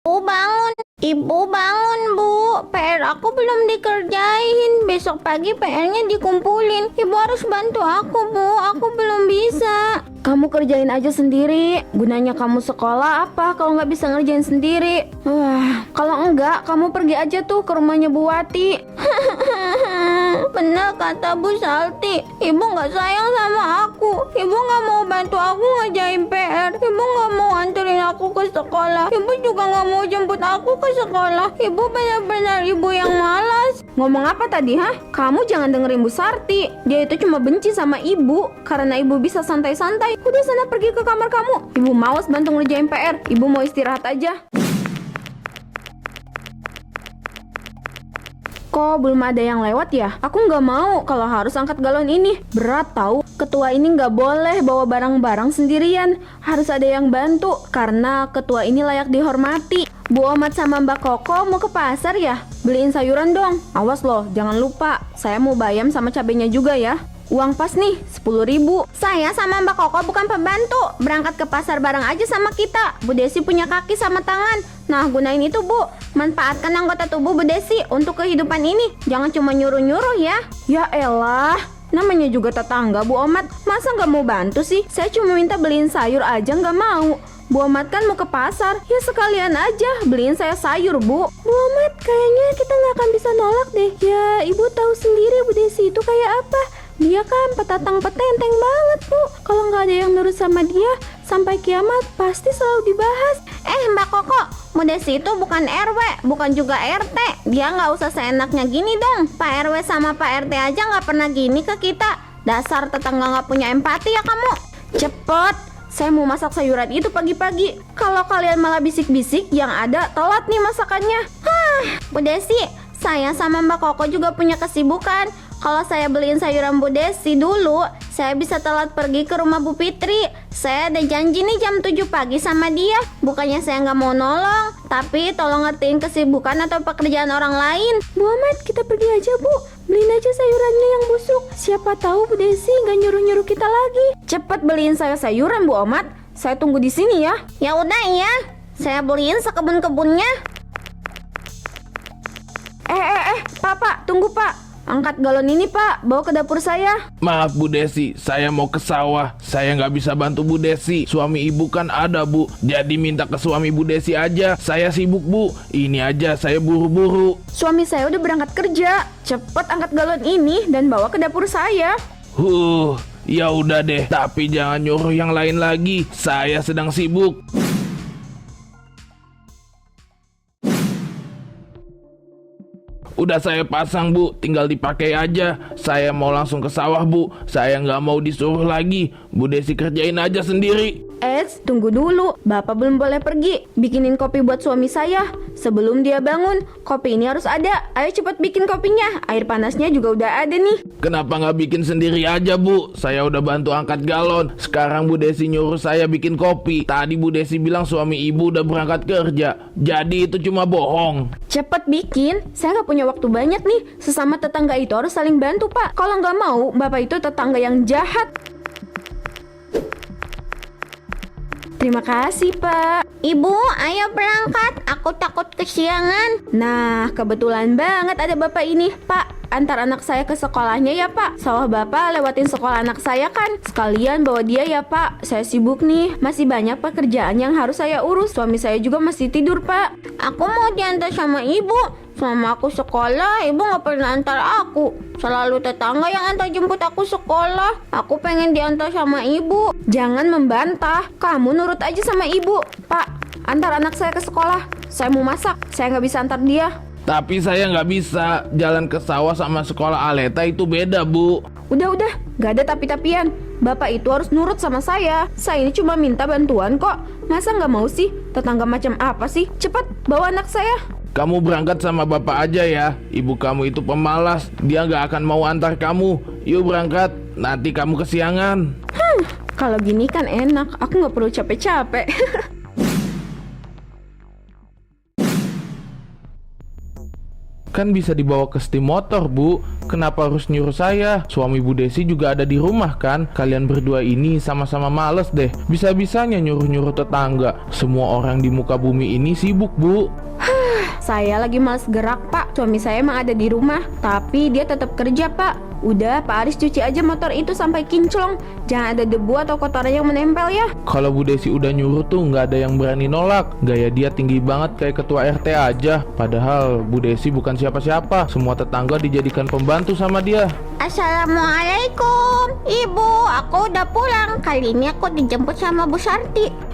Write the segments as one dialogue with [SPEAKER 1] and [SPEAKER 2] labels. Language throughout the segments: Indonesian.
[SPEAKER 1] Bu bangun, Ibu bangun Bu, PR aku belum dikerjain. Besok pagi PR-nya dikumpulin. Ibu harus bantu aku Bu, aku belum bisa.
[SPEAKER 2] Kamu kerjain aja sendiri. Gunanya kamu sekolah apa kalau nggak bisa ngerjain sendiri? Kalau enggak, kamu pergi aja tuh ke rumahnya Bu Wati.
[SPEAKER 1] Benar kata Bu Salti, Ibu nggak sayang sama aku. Ibu nggak mau bantu aku ngerjain PR. Ibu nggak mau anterin aku ke sekolah. Ibu juga nggak mau jemput aku ke sekolah. Ibu benar-benar ibu yang malas.
[SPEAKER 2] Ngomong apa tadi, hah? Kamu jangan dengerin Bu Sarti. Dia itu cuma benci sama ibu karena ibu bisa santai-santai. Udah sana pergi ke kamar kamu. Ibu malas bantu ngerjain PR. Ibu mau istirahat aja. Kok belum ada yang lewat ya? Aku nggak mau kalau harus angkat galon ini. Berat tahu. Ketua ini nggak boleh bawa barang-barang sendirian. Harus ada yang bantu karena ketua ini layak dihormati. Bu Omat sama Mbak Koko mau ke pasar ya? Beliin sayuran dong. Awas loh, jangan lupa. Saya mau bayam sama cabenya juga ya. Uang pas nih, 10.000.
[SPEAKER 1] Saya sama Mbak Koko bukan pembantu. Berangkat ke pasar bareng aja sama kita. Bu Desi punya kaki sama tangan. Nah, gunain itu Bu. Manfaatkan anggota tubuh Bu Desi untuk kehidupan ini. Jangan cuma nyuruh-nyuruh ya.
[SPEAKER 2] Ya elah, namanya juga tetangga Bu Omat. Masa nggak mau bantu sih? Saya cuma minta beliin sayur aja nggak mau. Bu Omat kan mau ke pasar, ya sekalian aja beliin saya sayur Bu. Bu Omat, kayaknya kita nggak akan bisa nolak deh. Ya, Ibu tahu sendiri Bu Desi itu kayak apa. Dia kan petatang petenteng banget Bu. Kalau nggak ada yang nurut sama dia, sampai kiamat pasti selalu dibahas.
[SPEAKER 1] Mbak Koko, Bu Desi itu bukan RW, bukan juga RT. Dia nggak usah seenaknya gini dong. Pak RW sama Pak RT aja nggak pernah gini ke kita. Dasar tetangga nggak punya empati ya kamu.
[SPEAKER 2] Cepet, saya mau masak sayuran itu pagi-pagi. Kalau kalian malah bisik-bisik, yang ada telat nih masakannya.
[SPEAKER 1] Bu Desi, saya sama Mbak Koko juga punya kesibukan. Kalau saya beliin sayuran Bu Desi dulu, saya bisa telat pergi ke rumah Bu Fitri. Saya ada janji nih jam 7 pagi sama dia. Bukannya saya nggak mau nolong, tapi tolong ngertiin kesibukan atau pekerjaan orang lain.
[SPEAKER 2] Bu Ahmad, kita pergi aja Bu. Beliin aja sayurannya yang busuk. Siapa tahu Bu Desi nggak nyuruh-nyuruh kita lagi. Cepet beliin saya sayuran Bu Ahmad. Saya tunggu di sini ya.
[SPEAKER 1] Ya udah ya, saya beliin sekebun-kebunnya.
[SPEAKER 2] Pak, tunggu Pak. Angkat galon ini Pak, bawa ke dapur saya.
[SPEAKER 3] Maaf Bu Desi, saya mau ke sawah. Saya nggak bisa bantu Bu Desi. Suami ibu kan ada Bu, jadi minta ke suami Bu Desi aja. Saya sibuk Bu, ini aja saya buru-buru.
[SPEAKER 2] Suami saya udah berangkat kerja. Cepet angkat galon ini dan bawa ke dapur saya.
[SPEAKER 3] Ya udah deh, tapi jangan nyuruh yang lain lagi. Saya sedang sibuk. Udah saya pasang Bu, tinggal dipakai aja. Saya mau langsung ke sawah Bu. Saya nggak mau disuruh lagi. Bu Desi kerjain aja sendiri.
[SPEAKER 2] Tunggu dulu. Bapak belum boleh pergi. Bikinin kopi buat suami saya. Sebelum dia bangun, kopi ini harus ada. Ayo cepet bikin kopinya. Air panasnya juga udah ada nih.
[SPEAKER 3] Kenapa nggak bikin sendiri aja Bu? Saya udah bantu angkat galon. Sekarang Bu Desi nyuruh saya bikin kopi. Tadi Bu Desi bilang suami ibu udah berangkat kerja. Jadi itu cuma bohong.
[SPEAKER 2] Cepet bikin. Saya nggak punya waktu banyak nih. Sesama tetangga itu harus saling bantu Pak. Kalau nggak mau, Bapak itu tetangga yang jahat. Terima kasih Pak.
[SPEAKER 1] Ibu, ayo berangkat. Aku takut kesiangan.
[SPEAKER 2] Nah, kebetulan banget ada Bapak ini. Pak, antar anak saya ke sekolahnya ya Pak. Sawah Bapak lewatin sekolah anak saya kan. Sekalian bawa dia ya Pak. Saya sibuk nih. Masih banyak pekerjaan yang harus saya urus. Suami saya juga masih tidur Pak.
[SPEAKER 1] Aku mau diantar sama ibu. Selama aku sekolah, ibu gak pernah antar aku. Selalu tetangga yang antar jemput aku sekolah. Aku pengen diantar sama ibu.
[SPEAKER 2] Jangan membantah. Kamu nurut aja sama ibu. Pak, antar anak saya ke sekolah. Saya mau masak. Saya nggak bisa antar dia.
[SPEAKER 3] Tapi saya nggak bisa. Jalan ke sawah sama sekolah Aleta itu beda Bu.
[SPEAKER 2] Udah, nggak ada tapi-tapian. Bapak itu harus nurut sama saya. Saya ini cuma minta bantuan kok. Masa nggak mau sih? Tetangga macam apa sih? Cepat, bawa anak saya.
[SPEAKER 3] Kamu berangkat sama bapak aja ya. Ibu kamu itu pemalas. Dia nggak akan mau antar kamu. Yuk berangkat. Nanti kamu kesiangan.
[SPEAKER 2] Kalau gini kan enak. Aku nggak perlu capek-capek.
[SPEAKER 3] Kan bisa dibawa ke steam motor, Bu. Kenapa harus nyuruh saya? Suami Bu Desi juga ada di rumah kan? Kalian berdua ini sama-sama males deh. Bisa-bisanya nyuruh-nyuruh tetangga. Semua orang di muka bumi ini sibuk, Bu.
[SPEAKER 2] Saya lagi males gerak, Pak. Suami saya emang ada di rumah, tapi dia tetap kerja, Pak. Udah, Pak Aris cuci aja motor itu sampai kinclong. Jangan ada debu atau kotoran yang menempel ya.
[SPEAKER 3] Kalau Bu Desi udah nyuruh tuh nggak ada yang berani nolak. Gaya dia tinggi banget kayak ketua RT aja. Padahal Bu Desi bukan siapa-siapa. Semua tetangga dijadikan pembantu sama dia.
[SPEAKER 1] Assalamualaikum, Ibu. Aku udah pulang. Kali ini aku dijemput sama Bu Sarti.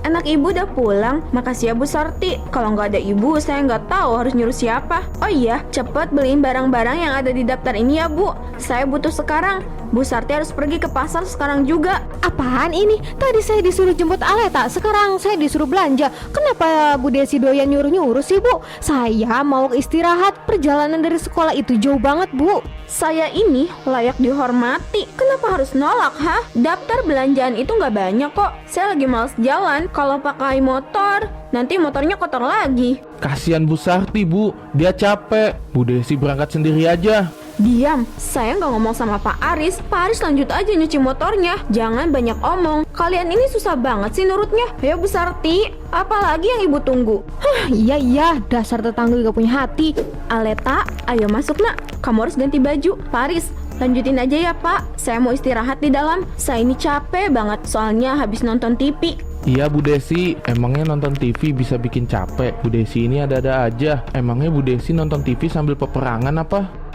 [SPEAKER 2] Anak ibu udah pulang. Makasih ya Bu Sarti. Kalau nggak ada ibu, saya nggak tahu harus nyuruh siapa. Oh iya, cepet beliin barang-barang yang ada di daftar ini ya Bu. Saya butuh sekarang. Bu Sarti harus pergi ke pasar sekarang juga.
[SPEAKER 4] Apaan ini? Tadi saya disuruh jemput Aleta, sekarang saya disuruh belanja. Kenapa Bu Desi doyan nyuruh-nyuruh sih, Bu? Saya mau istirahat, perjalanan dari sekolah itu jauh banget, Bu.
[SPEAKER 2] Saya ini layak dihormati. Kenapa harus nolak, ha? Daftar belanjaan itu nggak banyak kok. Saya lagi males jalan. Kalau pakai motor, nanti motornya kotor lagi.
[SPEAKER 3] Kasihan Bu Sarti, Bu. Dia capek. Bu Desi berangkat sendiri aja.
[SPEAKER 2] Diam, saya nggak ngomong sama Pak Aris. Pak Aris lanjut aja nyuci motornya. Jangan banyak omong. Kalian ini susah banget sih nurutnya. Ayo Bu Sarti, apalagi yang ibu tunggu?
[SPEAKER 4] Iya, dasar tetangga gak punya hati.
[SPEAKER 2] Aleta, ayo masuk nak. Kamu harus ganti baju. Pak Aris, lanjutin aja ya Pak. Saya mau istirahat di dalam. Saya ini capek banget soalnya habis nonton TV.
[SPEAKER 3] Iya Bu Desi, emangnya nonton TV bisa bikin capek? Bu Desi ini ada-ada aja. Emangnya Bu Desi nonton TV sambil peperangan apa?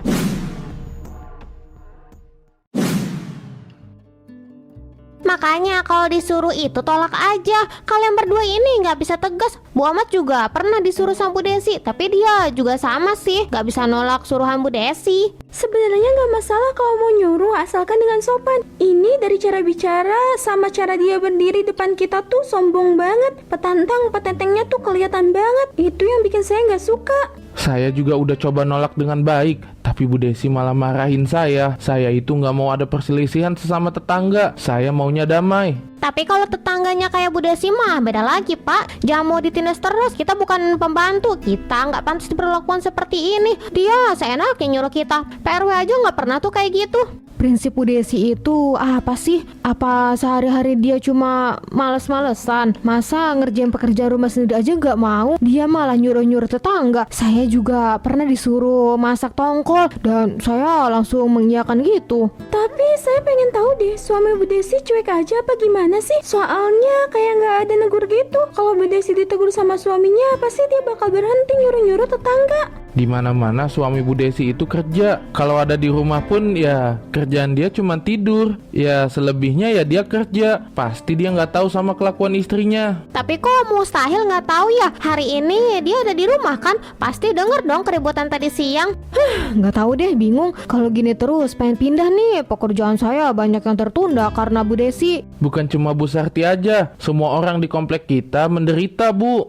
[SPEAKER 4] Makanya kalau disuruh itu tolak aja. Kalian berdua ini nggak bisa tegas. Bu Ahmad juga pernah disuruh sama Bu Desi, tapi dia juga sama sih, nggak bisa nolak suruhan Bu Desi.
[SPEAKER 2] Sebenarnya nggak masalah kalau mau nyuruh, asalkan dengan sopan. Ini dari cara bicara sama cara dia berdiri depan kita tuh sombong banget. Petantang, petentengnya tuh kelihatan banget. Itu yang bikin saya nggak suka.
[SPEAKER 3] Saya juga udah coba nolak dengan baik, tapi Bu Desi malah marahin saya. Saya itu nggak mau ada perselisihan sesama tetangga. Saya maunya damai.
[SPEAKER 4] Tapi kalau tetangganya kayak Bu Desi mah beda lagi, Pak. Jangan mau ditindas terus. Kita bukan pembantu. Kita nggak pantas diperlakukan seperti ini. Dia seenaknya nyuruh kita. PRW aja nggak pernah tuh kayak gitu. Prinsip Bu Desi itu apa sih? Apa sehari-hari dia cuma males-malesan? Masa ngerjain pekerjaan rumah sendiri aja nggak mau? Dia malah nyuruh-nyuruh tetangga. Saya juga pernah disuruh masak tongkol dan saya langsung mengiyakan gitu.
[SPEAKER 2] Tapi saya pengen tahu deh, suami Bu Desi cuek aja apa gimana sih? Soalnya kayak nggak ada negur gitu. Kalau Bu Desi ditegur sama suaminya, pasti dia bakal berhenti nyuruh-nyuruh tetangga.
[SPEAKER 3] Di mana-mana suami Bu Desi itu kerja. Kalau ada di rumah pun ya kerjaan dia cuma tidur. Ya selebihnya ya dia kerja. Pasti dia nggak tahu sama kelakuan istrinya.
[SPEAKER 4] Tapi kok mustahil nggak tahu ya? Hari ini dia ada di rumah kan? Pasti denger dong keributan tadi siang. Nggak tahu deh, bingung. Kalau gini terus pengen pindah nih. Pekerjaan saya banyak yang tertunda karena Bu Desi.
[SPEAKER 3] Bukan cuma Bu Sarti aja. Semua orang di komplek kita menderita, Bu.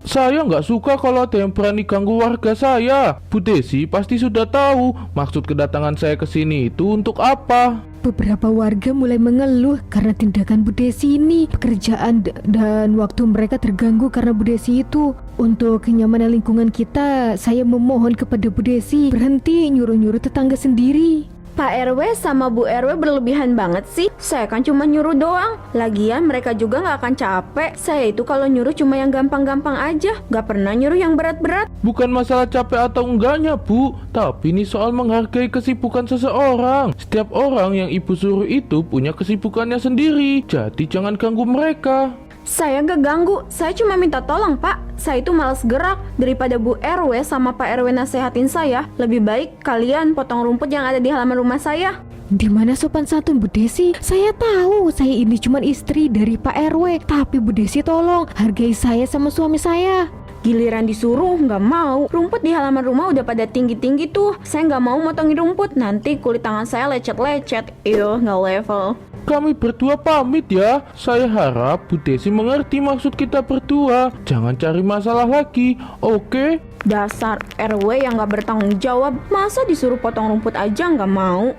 [SPEAKER 3] Saya nggak suka kalau ada yang berani ganggu warga saya. Bu Desi pasti sudah tahu maksud kedatangan saya ke sini itu untuk apa.
[SPEAKER 4] Beberapa warga mulai mengeluh karena tindakan Bu Desi ini. Pekerjaan dan waktu mereka terganggu karena Bu Desi itu. Untuk kenyamanan lingkungan kita, saya memohon kepada Bu Desi berhenti nyuruh-nyuruh tetangga sendiri.
[SPEAKER 2] Pak RW sama Bu RW berlebihan banget sih. Saya kan cuma nyuruh doang. Lagian mereka juga gak akan capek. Saya itu kalau nyuruh cuma yang gampang-gampang aja. Gak pernah nyuruh yang berat-berat.
[SPEAKER 3] Bukan masalah capek atau enggaknya, Bu. Tapi ini soal menghargai kesibukan seseorang. Setiap orang yang ibu suruh itu punya kesibukannya sendiri. Jadi jangan ganggu mereka.
[SPEAKER 2] Saya gak ganggu, saya cuma minta tolong Pak. Saya itu malas gerak. Daripada Bu RW sama Pak RW nasehatin saya, lebih baik kalian potong rumput yang ada di halaman rumah saya.
[SPEAKER 4] Di mana sopan santun Bu Desi? Saya tahu saya ini cuma istri dari Pak RW. Tapi Bu Desi tolong hargai saya sama suami saya.
[SPEAKER 2] Giliran disuruh nggak mau. Rumput di halaman rumah udah pada tinggi-tinggi tuh. Saya nggak mau motongin rumput. Nanti kulit tangan saya lecet-lecet. Nggak level.
[SPEAKER 3] Kami berdua pamit ya. Saya harap Bu Desi mengerti maksud kita berdua. Jangan cari masalah lagi, oke?
[SPEAKER 2] Dasar RW yang nggak bertanggung jawab. Masa disuruh potong rumput aja nggak mau?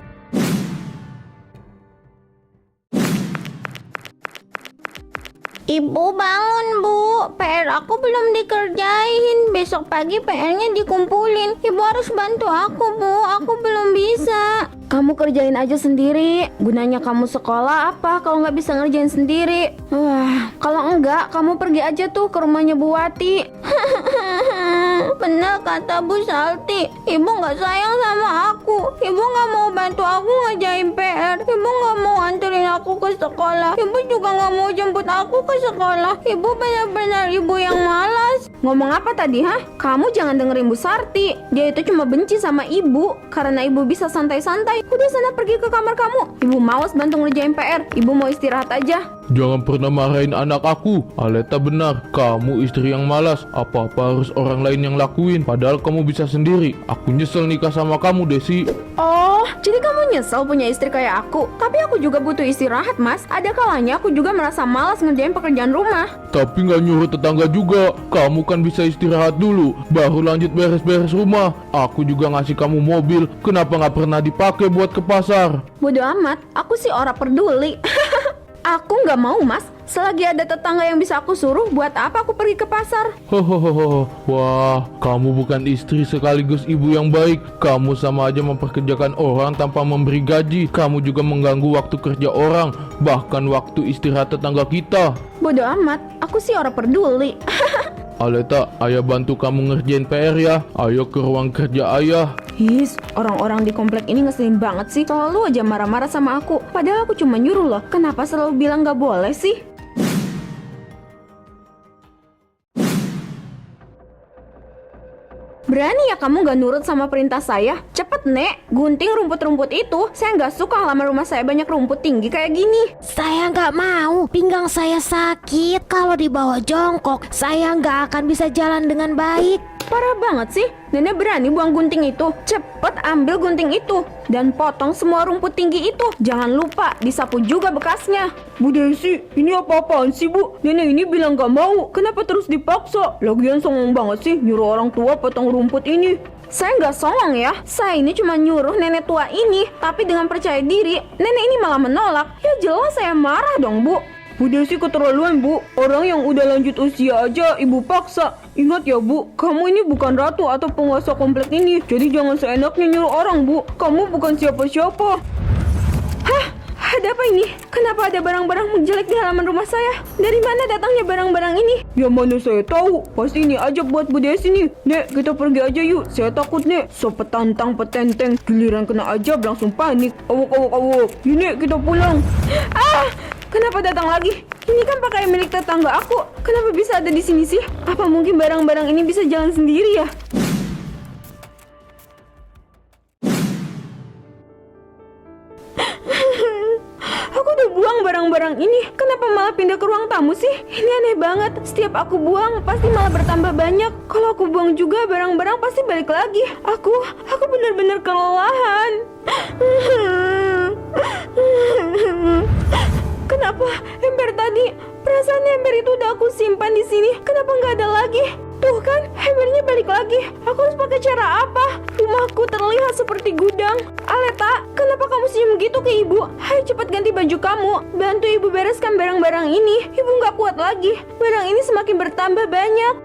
[SPEAKER 1] Ibu bangun Bu, PR aku belum dikerjain. Besok pagi PR-nya dikumpulin. Ibu harus bantu aku Bu, aku belum bisa.
[SPEAKER 2] Kamu kerjain aja sendiri. Gunanya kamu sekolah apa kalau nggak bisa ngerjain sendiri? Kalau enggak, kamu pergi aja tuh ke rumahnya Bu Wati.
[SPEAKER 1] Benar kata Bu Salti, ibu nggak sayang sama aku. Ibu nggak mau bantu aku ngerjain PR. Ibu nggak mau anterin aku ke sekolah. Ibu juga nggak mau jemput aku ke sekolah. Ibu benar-benar ibu yang malas.
[SPEAKER 2] Ngomong apa tadi, hah? Kamu jangan dengerin Bu Sarti. Dia itu cuma benci sama ibu karena ibu bisa santai-santai. Udah sana pergi ke kamar kamu. Ibu malas bantu ngerjain PR. Ibu mau istirahat aja.
[SPEAKER 3] Jangan pernah marahin anak aku. Aleta benar, kamu istri yang malas. Apa-apa harus orang lain yang lakuin, padahal kamu bisa sendiri. Aku nyesel nikah sama kamu, Desi.
[SPEAKER 2] Oh, jadi kamu nyesel punya istri kayak aku? Tapi aku juga butuh istirahat, Mas. Ada kalanya aku juga merasa malas ngerjain pekerjaan rumah.
[SPEAKER 3] Tapi nggak nyuruh tetangga juga. Kamu kan bisa istirahat dulu, baru lanjut beres-beres rumah. Aku juga ngasih kamu mobil, kenapa nggak pernah dipakai buat ke pasar?
[SPEAKER 2] Bodoh amat, aku sih ora peduli. Aku nggak mau, Mas. Selagi ada tetangga yang bisa aku suruh, buat apa aku pergi ke pasar?
[SPEAKER 3] Hohoho, wah, kamu bukan istri sekaligus ibu yang baik. Kamu sama aja memperkerjakan orang tanpa memberi gaji. Kamu juga mengganggu waktu kerja orang, bahkan waktu istirahat tetangga kita.
[SPEAKER 2] Bodoh amat, aku sih ora peduli.
[SPEAKER 3] Aleta, ayah bantu kamu ngerjain PR ya. Ayo ke ruang kerja ayah.
[SPEAKER 2] His, orang-orang di komplek ini ngeselin banget sih. Selalu aja marah-marah sama aku. Padahal aku cuma nyuruh loh. Kenapa selalu bilang gak boleh sih? Berani ya kamu gak nurut sama perintah saya? Cepet, Nek, gunting rumput-rumput itu. Saya gak suka halaman rumah saya banyak rumput tinggi kayak gini.
[SPEAKER 4] Saya nggak mau, pinggang saya sakit. Kalau dibawa jongkok, saya nggak akan bisa jalan dengan baik.
[SPEAKER 2] Parah banget sih, Nenek berani buang gunting itu. Cepet ambil gunting itu dan potong semua rumput tinggi itu. Jangan lupa disapu juga bekasnya. Bu Desi, ini apa-apaan sih Bu? Nenek ini bilang gak mau, kenapa terus dipaksa? Lagian songong banget sih nyuruh orang tua potong rumput ini. Saya nggak songong ya, saya ini cuma nyuruh nenek tua ini. Tapi dengan percaya diri, nenek ini malah menolak. Ya jelas saya marah dong Bu. Bu Desi keterlaluan Bu, orang yang udah lanjut usia aja ibu paksa. Ingat ya Bu, kamu ini bukan ratu atau penguasa komplek ini. Jadi jangan seenaknya nyuruh orang Bu, kamu bukan siapa-siapa. Hah? Ada apa ini? Kenapa ada barang-barang jelek di halaman rumah saya? Dari mana datangnya barang-barang ini? Ya mana saya tahu, pasti ini aja buat Bu Desi nih. Nek, kita pergi aja yuk, saya takut Nek. So petantang petenteng, giliran kena ajab langsung panik. Awok. Nek, kita pulang. Kenapa datang lagi? Ini kan pakaian milik tetangga aku. Kenapa bisa ada di sini sih? Apa mungkin barang-barang ini bisa jalan sendiri ya? Aku udah buang barang-barang ini. Kenapa malah pindah ke ruang tamu sih? Ini aneh banget. Setiap aku buang, pasti malah bertambah banyak. Kalau aku buang juga, barang-barang pasti balik lagi. Aku benar-benar kelelahan. Kenapa ember tadi? Perasaan ember itu udah aku simpan di sini. Kenapa nggak ada lagi? Tuh kan, embernya balik lagi. Aku harus pakai cara apa? Rumahku terlihat seperti gudang. Aleta, kenapa kamu senyum gitu ke ibu? Hai, cepat ganti baju kamu. Bantu ibu bereskan barang-barang ini. Ibu nggak kuat lagi. Barang ini semakin bertambah banyak.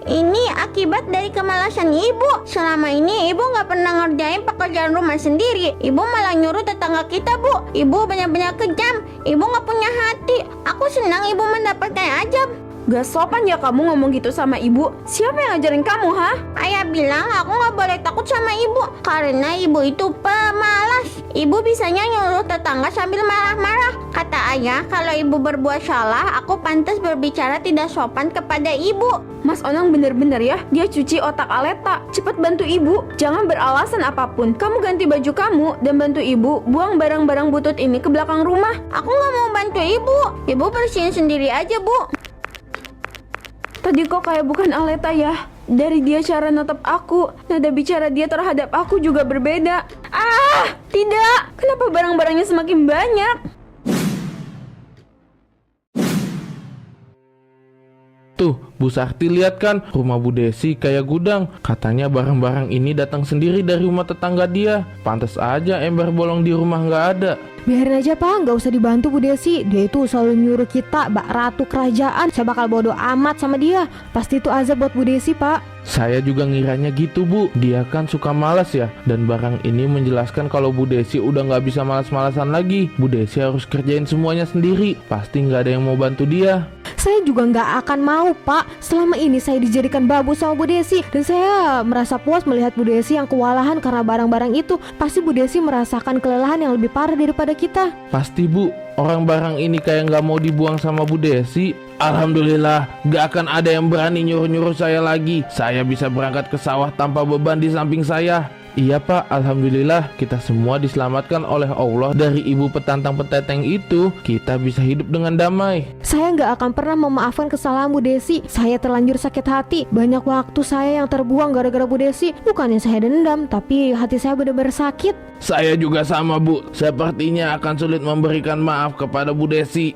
[SPEAKER 1] Ini akibat dari kemalasan ibu. Selama ini ibu nggak pernah ngerjain pekerjaan rumah sendiri. Ibu malah nyuruh tetangga kita Bu. Ibu benar-benar kejam. Ibu nggak punya hati. Aku senang ibu mendapatkan ajab.
[SPEAKER 2] Gak sopan ya kamu ngomong gitu sama ibu. Siapa yang ngajarin kamu, ha?
[SPEAKER 1] Ayah bilang aku nggak boleh takut sama ibu karena ibu itu pemalas. Ibu bisanya nyuruh tetangga sambil marah-marah. Kata ayah, kalau ibu berbuat salah, aku pantas berbicara tidak sopan kepada ibu.
[SPEAKER 2] Mas Onang bener-bener ya, dia cuci otak Aleta. Cepat bantu ibu, jangan beralasan apapun. Kamu ganti baju kamu dan bantu ibu buang barang-barang butut ini ke belakang rumah.
[SPEAKER 1] Aku nggak mau bantu ibu. Ibu bersihin sendiri aja Bu.
[SPEAKER 2] Tadi kok kayak bukan Aleta ya? Dari dia cara natap aku, nada bicara dia terhadap aku juga berbeda. Tidak! Kenapa barang-barangnya semakin banyak?
[SPEAKER 3] Tuh, Bu Sakti lihat kan, rumah Bu Desi kayak gudang. Katanya barang-barang ini datang sendiri dari rumah tetangga dia. Pantas aja ember bolong di rumah nggak ada.
[SPEAKER 4] Biarin aja Pak, nggak usah dibantu Bu Desi. Dia itu selalu nyuruh kita bak ratu kerajaan. Saya bakal bodo amat sama dia. Pasti itu azab buat Bu Desi Pak.
[SPEAKER 3] Saya juga ngiranya gitu Bu, dia kan suka malas ya. Dan barang ini menjelaskan kalau Bu Desi udah nggak bisa malas-malasan lagi. Bu Desi harus kerjain semuanya sendiri. Pasti nggak ada yang mau bantu dia.
[SPEAKER 4] Saya juga nggak akan mau Pak. Selama ini saya dijadikan babu sama Bu Desi. Dan saya merasa puas melihat Bu Desi yang kewalahan karena barang-barang itu. Pasti Bu Desi merasakan kelelahan yang lebih parah daripada kita.
[SPEAKER 3] Pasti Bu, orang barang ini kayak nggak mau dibuang sama Bu Desi. Alhamdulillah, gak akan ada yang berani nyuruh-nyuruh saya lagi. Saya bisa berangkat ke sawah tanpa beban di samping saya. Iya Pak, Alhamdulillah kita semua diselamatkan oleh Allah dari ibu petantang peteteng itu. Kita bisa hidup dengan damai.
[SPEAKER 4] Saya nggak akan pernah memaafkan kesalahan Bu Desi. Saya terlanjur sakit hati. Banyak waktu saya yang terbuang gara-gara Bu Desi. Bukannya saya dendam, tapi hati saya benar-benar sakit.
[SPEAKER 3] Saya juga sama Bu, sepertinya akan sulit memberikan maaf kepada Bu Desi.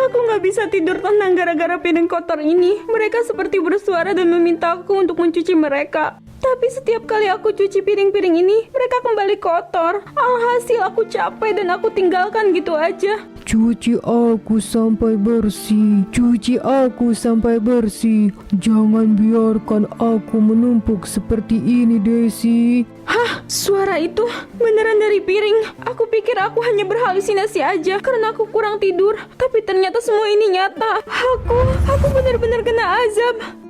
[SPEAKER 2] Aku nggak bisa tidur tenang gara-gara piring kotor ini. Mereka seperti bersuara dan meminta aku untuk mencuci mereka. Tapi setiap kali aku cuci piring-piring ini, mereka kembali kotor. Alhasil aku capek dan aku tinggalkan gitu aja.
[SPEAKER 5] Cuci aku sampai bersih, cuci aku sampai bersih. Jangan biarkan aku menumpuk seperti ini, Desi.
[SPEAKER 2] Hah, suara itu beneran dari piring. Aku pikir aku hanya berhalusinasi aja karena aku kurang tidur. Tapi ternyata semua ini nyata. Aku benar-benar kena azab.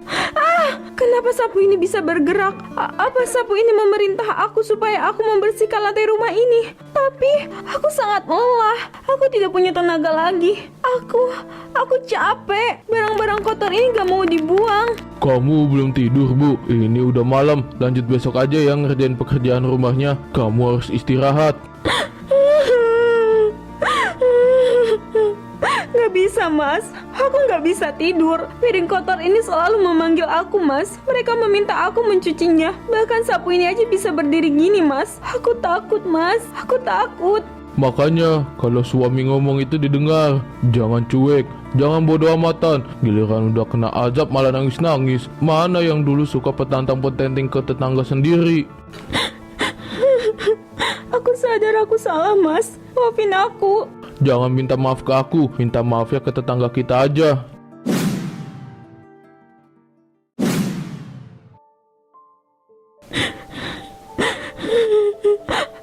[SPEAKER 2] Kenapa sapu ini bisa bergerak? Apa sapu ini memerintah aku supaya aku membersihkan lantai rumah ini? Tapi aku sangat lelah. Aku tidak punya tenaga lagi. Aku capek. Barang-barang kotor ini gak mau dibuang.
[SPEAKER 3] Kamu belum tidur Bu, ini udah malam. Lanjut besok aja ya ngerjain pekerjaan rumahnya. Kamu harus istirahat.
[SPEAKER 2] Gak bisa Mas, aku gak bisa tidur. Piring kotor ini selalu memanggil aku Mas. Mereka meminta aku mencucinya. Bahkan sapu ini aja bisa berdiri gini Mas. Aku takut Mas, aku takut.
[SPEAKER 3] Makanya kalau suami ngomong itu didengar. Jangan cuek, jangan bodoh amatan. Giliran udah kena azab malah nangis-nangis. Mana yang dulu suka petantang petenting ke tetangga sendiri?
[SPEAKER 2] Aku sadar aku salah Mas. Maafin aku.
[SPEAKER 3] Jangan minta maaf ke aku, minta maaf ya ke tetangga kita aja.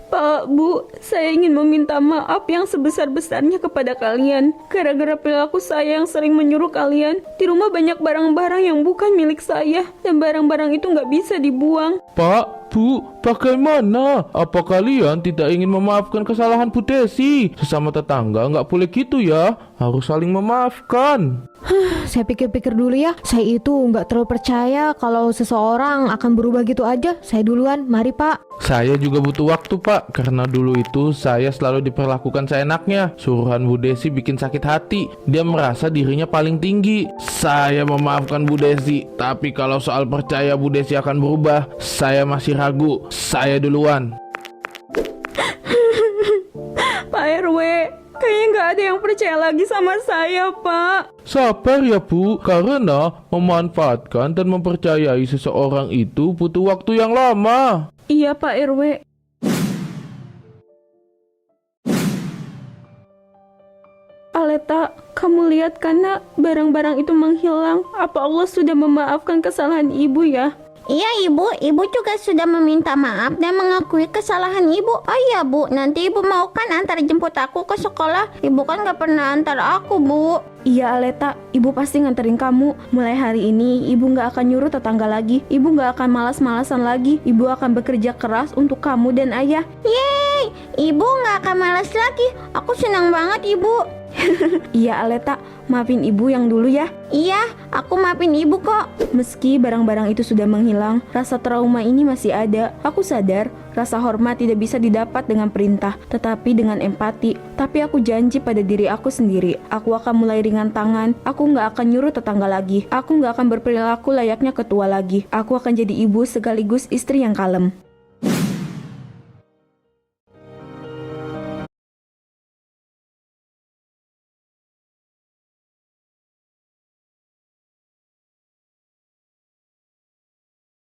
[SPEAKER 2] Pak, Bu, saya ingin meminta maaf yang sebesar-besarnya kepada kalian. Gara-gara perilaku saya yang sering menyuruh kalian. Di rumah banyak barang-barang yang bukan milik saya. Dan barang-barang itu nggak bisa dibuang.
[SPEAKER 3] Pak, Bu, bagaimana? Apa kalian tidak ingin memaafkan kesalahan Bu Desi? Sesama tetangga nggak boleh gitu ya. Harus saling memaafkan.
[SPEAKER 4] Saya pikir-pikir dulu ya. Saya itu nggak terlalu percaya kalau seseorang akan berubah gitu aja. Saya duluan, mari Pak.
[SPEAKER 3] Saya juga butuh waktu Pak, karena dulu itu saya selalu diperlakukan seenaknya. Suruhan Bu Desi bikin sakit hati. Dia merasa dirinya paling tinggi. Saya memaafkan Bu Desi, tapi kalau soal percaya Bu Desi akan berubah, saya masih ragu. Saya duluan.
[SPEAKER 2] Pak RW, kayaknya nggak ada yang percaya lagi sama saya, Pak.
[SPEAKER 3] Sabar ya Bu, karena memanfaatkan dan mempercayai seseorang itu butuh waktu yang lama.
[SPEAKER 2] Iya, Pak RW. Aleta, kamu lihat karena barang-barang itu menghilang. Apa Allah sudah memaafkan kesalahan ibu ya?
[SPEAKER 1] Iya ibu juga sudah meminta maaf dan mengakui kesalahan ibu. Oh iya Bu, nanti ibu mau kan antar jemput aku ke sekolah? Ibu kan gak pernah antar aku Bu.
[SPEAKER 2] Iya Aleta, ibu pasti nganterin kamu. Mulai hari ini ibu gak akan nyuruh tetangga lagi. Ibu gak akan malas-malasan lagi. Ibu akan bekerja keras untuk kamu dan ayah.
[SPEAKER 1] Yeay, ibu gak akan malas lagi. Aku senang banget ibu.
[SPEAKER 2] Iya Aleta, maafin ibu yang dulu ya.
[SPEAKER 1] Iya, aku maafin ibu kok.
[SPEAKER 2] Meski barang-barang itu sudah menghilang, rasa trauma ini masih ada. Aku sadar, rasa hormat tidak bisa didapat dengan perintah, tetapi dengan empati. Tapi aku janji pada diri aku sendiri, aku akan mulai ringan tangan. Aku gak akan nyuruh tetangga lagi. Aku gak akan berperilaku layaknya ketua lagi. Aku akan jadi ibu sekaligus istri yang kalem.